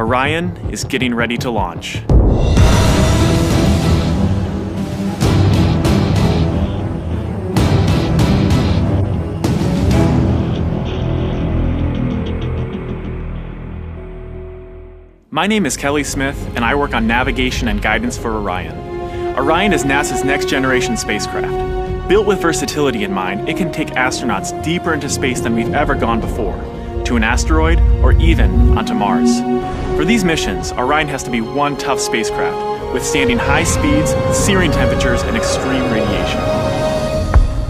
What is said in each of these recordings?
Orion is getting ready to launch. My name is Kelly Smith, and I work on navigation and guidance for Orion. Orion is NASA's next-generation spacecraft. Built with versatility in mind, it can take astronauts deeper into space than we've ever gone before, to an asteroid or even onto Mars. For these missions, Orion has to be one tough spacecraft, withstanding high speeds, searing temperatures, and extreme radiation.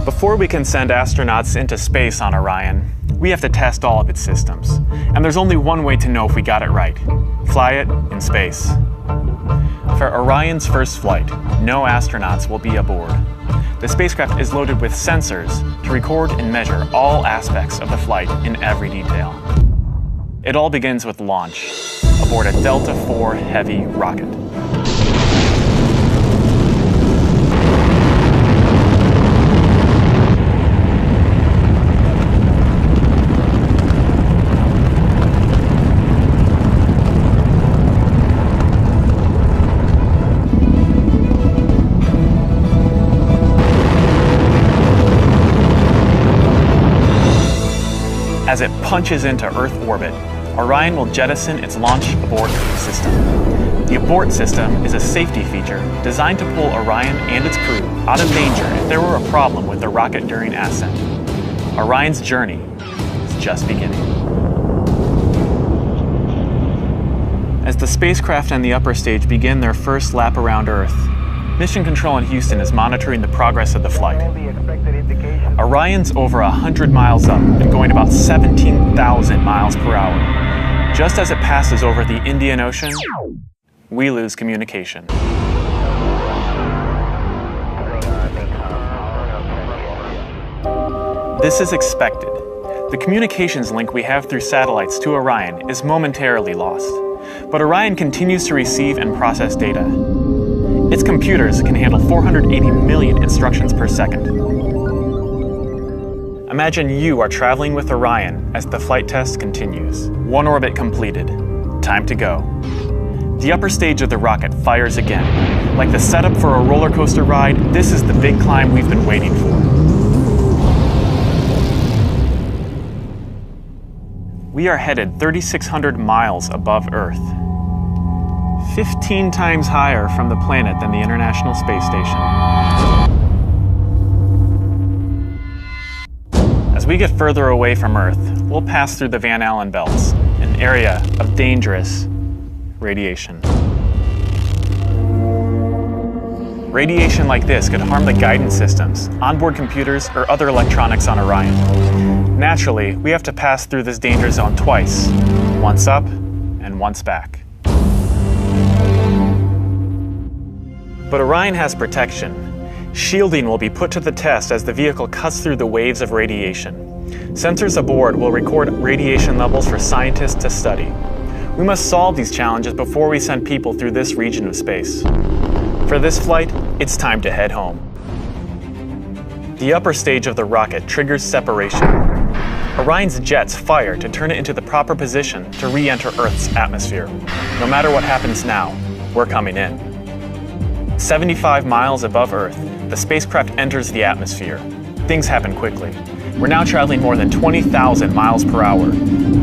Before we can send astronauts into space on Orion, we have to test all of its systems. And there's only one way to know if we got it right: fly it in space. For Orion's first flight, no astronauts will be aboard. The spacecraft is loaded with sensors to record and measure all aspects of the flight in every detail. It all begins with launch aboard a Delta-4 Heavy rocket. As it punches into Earth orbit, Orion will jettison its launch abort system. The abort system is a safety feature designed to pull Orion and its crew out of danger if there were a problem with the rocket during ascent. Orion's journey is just beginning. As the spacecraft and the upper stage begin their first lap around Earth, Mission Control in Houston is monitoring the progress of the flight. Orion's over 100 miles up and going about 17,000 miles per hour. Just as it passes over the Indian Ocean, we lose communication. This is expected. The communications link we have through satellites to Orion is momentarily lost, but Orion continues to receive and process data. Its computers can handle 480 million instructions per second. Imagine you are traveling with Orion as the flight test continues. One orbit completed. Time to go. The upper stage of the rocket fires again. Like the setup for a roller coaster ride, this is the big climb we've been waiting for. We are headed 3,600 miles above Earth. 15 times higher from the planet than the International Space Station. As we get further away from Earth, we'll pass through the Van Allen belts, an area of dangerous radiation. Radiation like this could harm the guidance systems, onboard computers, or other electronics on Orion. Naturally, we have to pass through this danger zone twice, once up and once back. But Orion has protection. Shielding will be put to the test as the vehicle cuts through the waves of radiation. Sensors aboard will record radiation levels for scientists to study. We must solve these challenges before we send people through this region of space. For this flight, it's time to head home. The upper stage of the rocket triggers separation. Orion's jets fire to turn it into the proper position to re-enter Earth's atmosphere. No matter what happens now, we're coming in. 75 miles above Earth, the spacecraft enters the atmosphere. Things happen quickly. We're now traveling more than 20,000 miles per hour.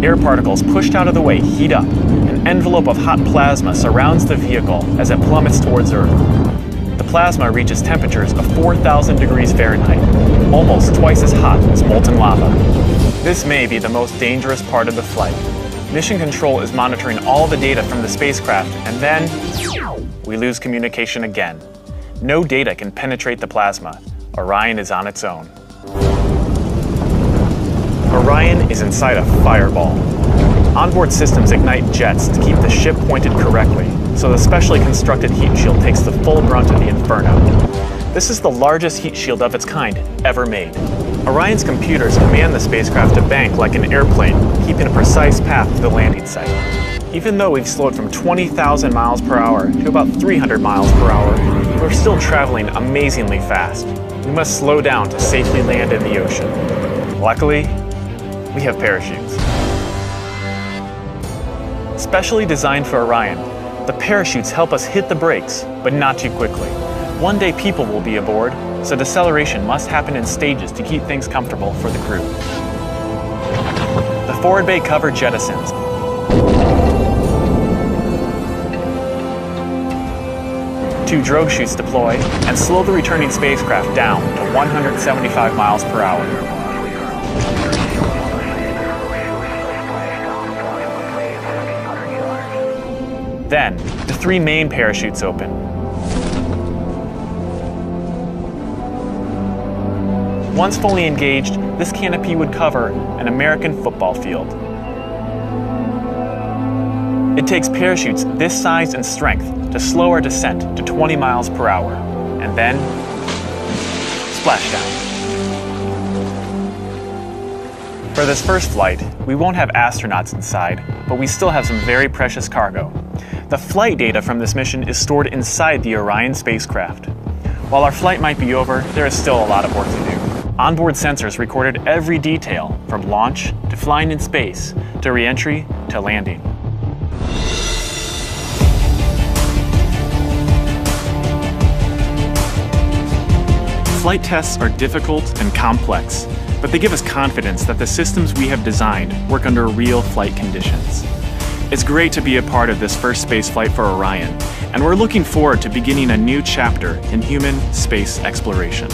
Air particles pushed out of the way heat up. An envelope of hot plasma surrounds the vehicle as it plummets towards Earth. The plasma reaches temperatures of 4,000 degrees Fahrenheit, almost twice as hot as molten lava. This may be the most dangerous part of the flight. Mission Control is monitoring all the data from the spacecraft, and then we lose communication again. No data can penetrate the plasma. Orion is on its own. Orion is inside a fireball. Onboard systems ignite jets to keep the ship pointed correctly, so the specially constructed heat shield takes the full brunt of the inferno. This is the largest heat shield of its kind ever made. Orion's computers command the spacecraft to bank like an airplane, keeping a precise path to the landing site. Even though we've slowed from 20,000 miles per hour to about 300 miles per hour, we're still traveling amazingly fast. We must slow down to safely land in the ocean. Luckily, we have parachutes. Specially designed for Orion, the parachutes help us hit the brakes, but not too quickly. One day people will be aboard, so deceleration must happen in stages to keep things comfortable for the crew. The forward bay cover jettisons. Two drogue chutes deploy and slow the returning spacecraft down to 175 miles per hour. Then, the three main parachutes open. Once fully engaged, this canopy would cover an American football field. It takes parachutes this size and strength to slow our descent to 20 miles per hour, and then splashdown. For this first flight, we won't have astronauts inside, but we still have some very precious cargo. The flight data from this mission is stored inside the Orion spacecraft. While our flight might be over, there is still a lot of work to do. Onboard sensors recorded every detail, from launch to flying in space, to re-entry to landing. Flight tests are difficult and complex, but they give us confidence that the systems we have designed work under real flight conditions. It's great to be a part of this first space flight for Orion, and we're looking forward to beginning a new chapter in human space exploration.